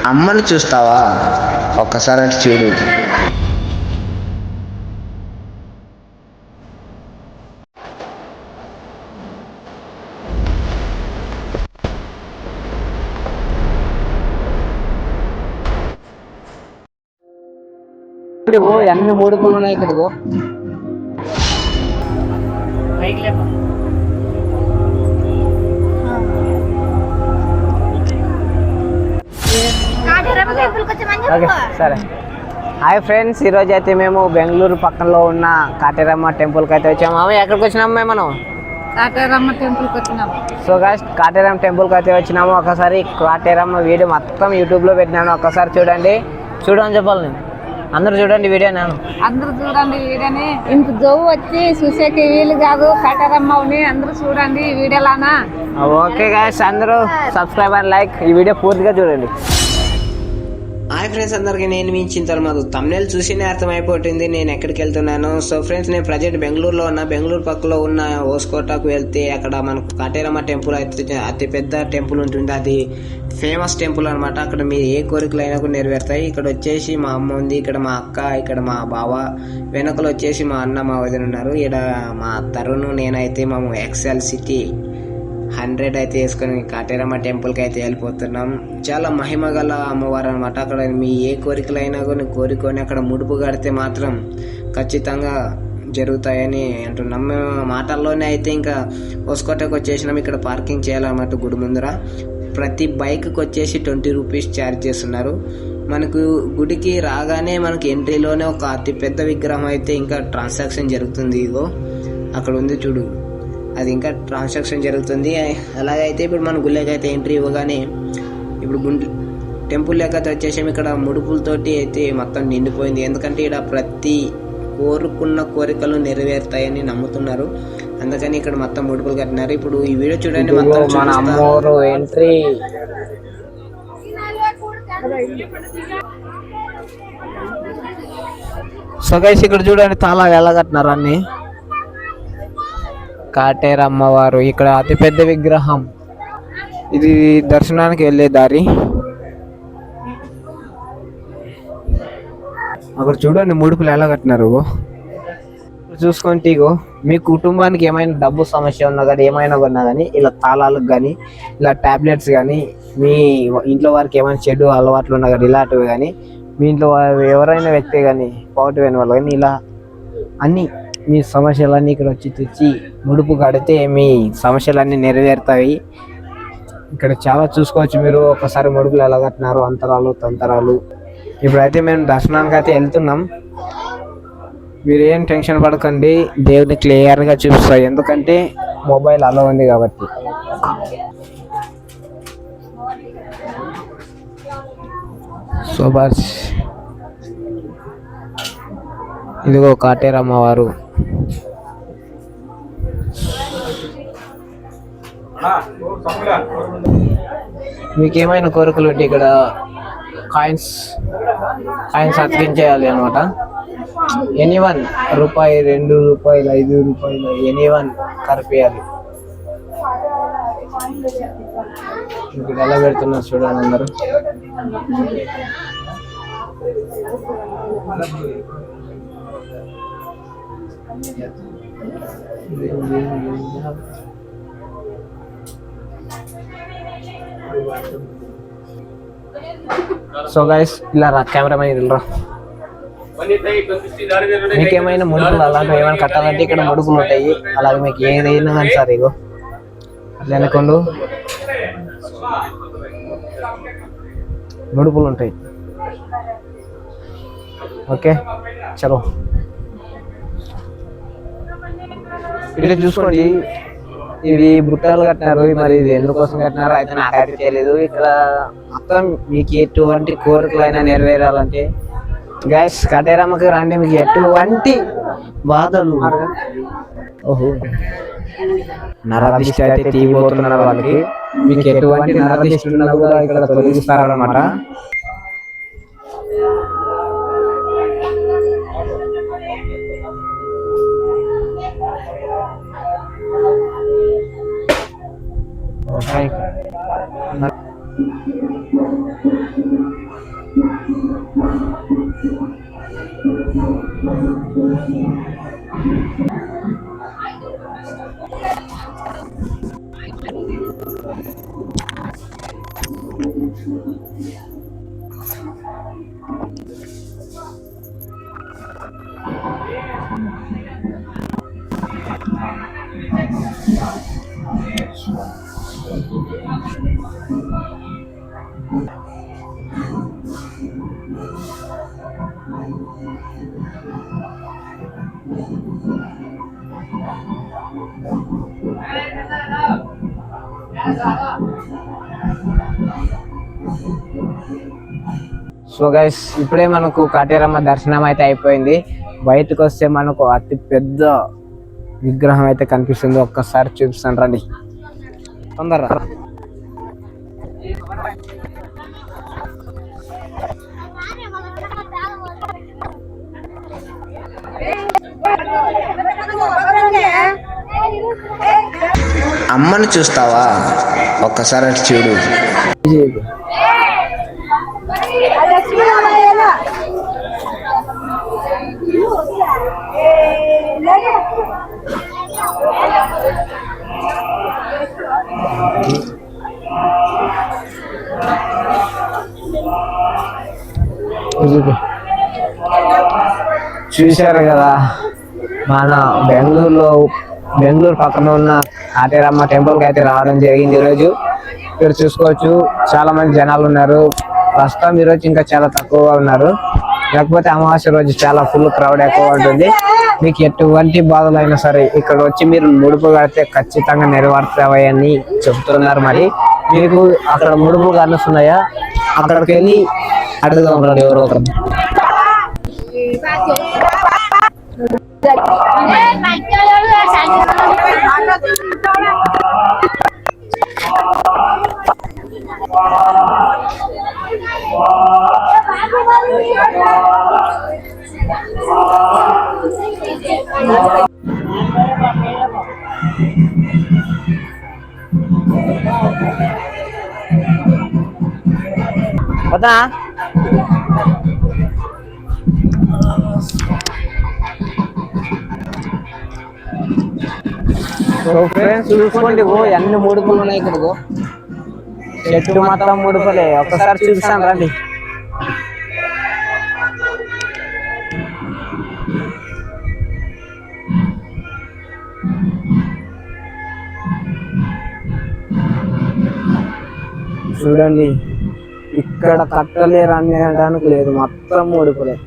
అమ్మను చూస్తావా? ఒక్కసారి అటు చూడు. అన్ని మూడుకులు ఉన్నాయి ఇక్కడికి. సరే, హాయ్ ఫ్రెండ్స్, ఈరోజు అయితే మేము బెంగళూరు పక్కనలో ఉన్న కాటేరమ్మ టెంపుల్కి అయితే వచ్చాము. ఎక్కడికి వచ్చినాము మనం? కాటేరమ్మ టెంపుల్కి వచ్చినాము. సో గాయ్స్, కాటేరమ్మ టెంపుల్కి అయితే వచ్చినాము. ఒకసారి కాటేరమ్మ వీడియో మొత్తం యూట్యూబ్లో పెట్టినాను, ఒక్కసారి చూడండి. చూడని చెప్పాలి నేను, అందరూ చూడండి వీడియో. అందరూ చూడండి వీడియోని. ఇంత జవ్వు వచ్చి చూసేకి వీలు కాదు. కాటేరమ్మని అందరూ చూడండి వీడియోలానా. ఓకే గాయ్స్, అందరూ సబ్స్క్రైబ్ అండ్ లైక్ ఈ వీడియో పూర్తిగా చూడండి. హాయ్ ఫ్రెండ్స్, అందరికీ నేను మీ చింతలమాధు. తమ్నేల్ చూసినే అర్థమైపోతుంది నేను ఎక్కడికి వెళ్తున్నాను. సో ఫ్రెండ్స్, నేను ప్రజెంట్ బెంగళూరులో ఉన్నా. బెంగళూరు పక్కలో ఉన్న హోస్కోటకు వెళ్తే అక్కడ మనకు కాటేరమ్మ టెంపుల్ అయితే అతి పెద్ద టెంపుల్ ఉంటుంది. అది ఫేమస్ టెంపుల్ అనమాట. అక్కడ మీరు ఏ కోరికలు అయినా కూడా నెరవేరుతాయి. ఇక్కడ వచ్చేసి మా అమ్మ ఉంది, ఇక్కడ మా అక్క, ఇక్కడ మా బావ, వెనకలు వచ్చేసి మా అన్న, మా వదిన ఉన్నారు. ఇక్కడ మా తరుణ్, నేనైతే మేము ఎక్సెల్ సిటీ 100 అయితే వేసుకొని కాటేరమ్మ టెంపుల్కి అయితే వెళ్ళిపోతున్నాం. చాలా మహిమ గల అమ్మవారు అనమాట. అక్కడ మీ ఏ కోరికలైనా కానీ కోరుకొని అక్కడ ముడుపు కడితే మాత్రం ఖచ్చితంగా జరుగుతాయని అంటున్నాం. మేము మాటల్లోనే అయితే ఇంకా హోస్కోటకు వచ్చేసినాం. ఇక్కడ పార్కింగ్ చేయాలన్నమాట గుడి ముందర. ప్రతి బైక్కి వచ్చేసి 20 రూపీస్ ఛార్జ్ చేస్తున్నారు. మనకు గుడికి రాగానే మనకి ఎంట్రీలోనే ఒక అతి పెద్ద విగ్రహం అయితే ఇంకా ట్రాన్సాక్షన్ జరుగుతుంది. ఇగో అక్కడ ఉంది చూడు, అది ఇంకా ట్రాన్సాక్షన్ జరుగుతుంది. అలాగైతే ఇప్పుడు మన గుళ్ళకి అయితే ఎంట్రీ ఇవ్వగానే ఇప్పుడు టెంపుల్ లెక్క వచ్చేసాము. ఇక్కడ ముడుపులతోటి అయితే మొత్తం నిండిపోయింది. ఎందుకంటే ఇక్కడ ప్రతి కోరుకున్న కోరికలు నెరవేరుతాయని నమ్ముతున్నారు. అందుకని ఇక్కడ మొత్తం ముడుపులు కట్టినారు. ఇప్పుడు ఈ వీడియో చూడండి, మొత్తం మన అమ్మోరు ఎంట్రీ. సో గైస్, ఇక్కడ చూడండి తాళాలు ఎలా కట్టినారు అన్ని. కాటేరమ్మవారు ఇక్కడ అతిపెద్ద విగ్రహం. ఇది దర్శనానికి వెళ్ళే దారి. అక్కడ చూడండి ముడుపులు ఎలా కట్టినారు. చూసుకుంటే ఇగో మీ కుటుంబానికి ఏమైనా డబ్బు సమస్య ఉన్నా కానీ ఏమైనా ఉన్నా కానీ ఇలా తాళాలకు కానీ ఇలా టాబ్లెట్స్ కానీ మీ ఇంట్లో వారికి ఏమైనా చెడు అలవాట్లు ఉన్నా కానీ ఇలాంటివి కానీ మీ ఇంట్లో ఎవరైనా వ్యక్తి కానీ పాజిటివ్ అయిన వాళ్ళు కానీ ఇలా అన్నీ మీ సమస్యలన్నీ ఇక్కడ వచ్చి తెచ్చి ముడుపు కడితే మీ సమస్యలన్నీ నెరవేరుతాయి. ఇక్కడ చాలా చూసుకోవచ్చు మీరు. ఒకసారి ముడుపులు ఎలా కట్టినారు, అంతరాలు తంతరాలు. ఇప్పుడైతే మేము దర్శనానికి అయితే వెళ్తున్నాం. మీరు ఏం టెన్షన్ పడకండి, దేవుని క్లియర్గా చూపిస్తాయి. ఎందుకంటే మొబైల్ అలా ఉంది కాబట్టి. సో బస్ ఇదిగో కాటేరమ్మవారు. మీకేమైనా కోరికలు ఉంటే ఇక్కడ కాయిన్స్ అతికించేయాలి అనమాట. ఎనీవన్ రూపాయి, 2 రూపాయలు, 5 రూపాయలు, ఎనీవన్ కరిపేయాలి. ఇక్కడ ఎలా పెడుతున్నారు చూడండి అందరూ. సో గైస్, ఇలా రా కెమెరామెన్, ఇలా రా. మీకేమైనా ముడుపులు అలాంటివి ఏమైనా కట్టాలంటే ఇక్కడ ముడుపులు ఉంటాయి. అలాగే మీకు ఏదైనా కానీ సార్ ఇగో అట్లా అనుకోండు ముడుపులు ఉంటాయి. ఓకే చలో ఇక్కడ చూసుకోండి. ఇవి బుట్టాలు కట్టినారు. మరి ఇది ఎందుకోసం కట్టినారో అయితే నాకైతే తెలియదు. ఇక్కడ మొత్తం మీకు ఎటువంటి కోరికలైనా నెరవేరాలంటే గైస్ కాటేరమ్మకి రండి. మీకు ఎటువంటి బాధలు, ఓహో నరదిష్టి అయితే తీయబోతున్నారు వాళ్ళకి. మీకు ఎటువంటి నరదిష్టి ఉన్నా కూడా ఇక్కడ తొలగిస్తారనమాట. సో గైస్ ఇప్పుడే మనకు కాటేరమ్మ దర్శనం అయితే అయిపోయింది. బయటకు వస్తే మనకు అతి పెద్ద విగ్రహం అయితే కనిపిస్తుంది. ఒక్కసారి చూపిస్తాను రండి తొందరగా. అమ్మను చూస్తావా? ఒక్కసారి అటు చూడు. చూశారు కదా, మన బెంగళూరు పక్కన ఉన్న కాటేరమ్మ టెంపుల్ కి అయితే రావడం జరిగింది. ఈరోజు ఇక్కడ చూసుకోవచ్చు చాలా మంది జనాలు ఉన్నారు. ప్రస్తుతం ఈరోజు ఇంకా చాలా తక్కువగా ఉన్నారు, లేకపోతే అమావాస్య రోజు చాలా ఫుల్ క్రౌడ్ ఎక్కువ ఉంటుంది. మీకు ఎటువంటి బాధలు అయినా సరే ఇక్కడ వచ్చి మీరు ముడుపు కడితే ఖచ్చితంగా నెరవేరుతాయని చెప్తున్నారు. మరి మీకు అక్కడ ముడుపు కనిపిస్తున్నాయా? అక్కడికి వెళ్ళి అడుగుదాం రండి ఎవరో ఒకరు. వద్దా ఫ్రెండ్స్ చూసుకోండి, అన్ని ముడుపులు ఉన్నాయి ఇక్కడ. చెట్టు మొత్తం ముడుపులే. ఒక్కసారి చూపిస్తాను రండి. చూడండి, ఇక్కడ కట్టలేరు అని అనడానికి లేదు, మొత్తం ముడుపులే.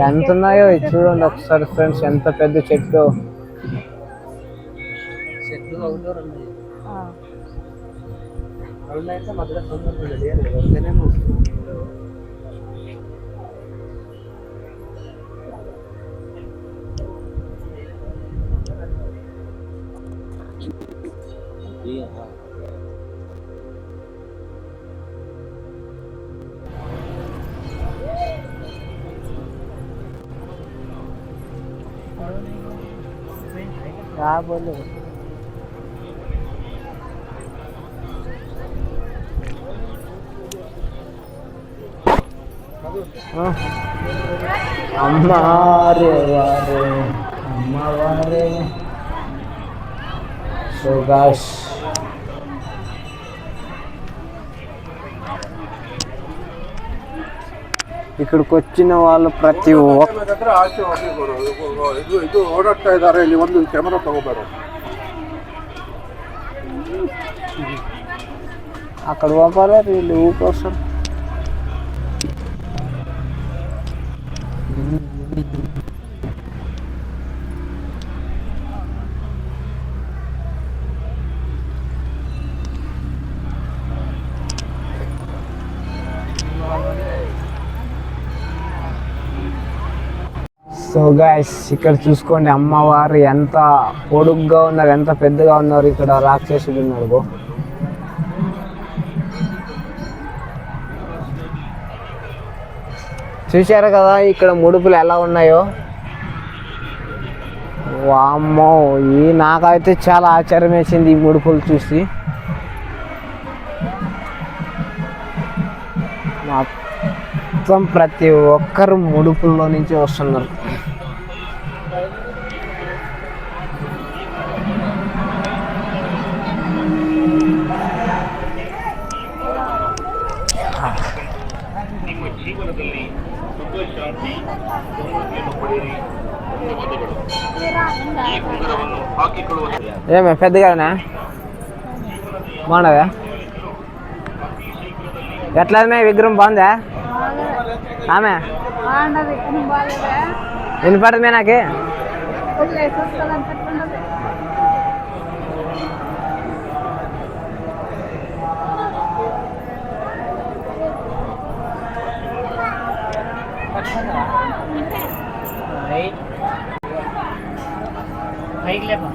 ఎంత ఉన్నాయో చూడండి ఒకసారి ఫ్రెండ్స్, ఎంత పెద్ద చెట్టు. बोलो अम्मारे वारे अम्मा वारे so guys ఇక్కడికి వచ్చిన వాళ్ళు ప్రతి ಇದು ಓಡಾಡ್ತಾ ಇದ್ದಾರೆ. ಇಲ್ಲಿ ಒಂದು ಕ್ಯಾಮೆರಾ ತಗೋಬಾರ. అక్కడ పోపారా వీళ్ళు ఊకోసం. సో గైస్ ఇక్కడ చూసుకోండి, అమ్మవారు ఎంత పొడుగ్గా ఉన్నారు, ఎంత పెద్దగా ఉన్నారు. ఇక్కడ రాక్షసుడు ఉన్నాడు. చూశారు కదా ఇక్కడ ముడుపులు ఎలా ఉన్నాయో. వామ్మో ఈ నాకైతే చాలా ఆశ్చర్యం వేసింది ఈ ముడుపులు చూసి. మొత్తం ప్రతి ఒక్కరు ముడుపుల్లో నుంచి వస్తున్నారు. ఏమే పెద్దగానా బాగుండదా? ఎట్లా విగ్రహం బాగుందా? ఆమె వినపడమే నాకే. పైకి లేపా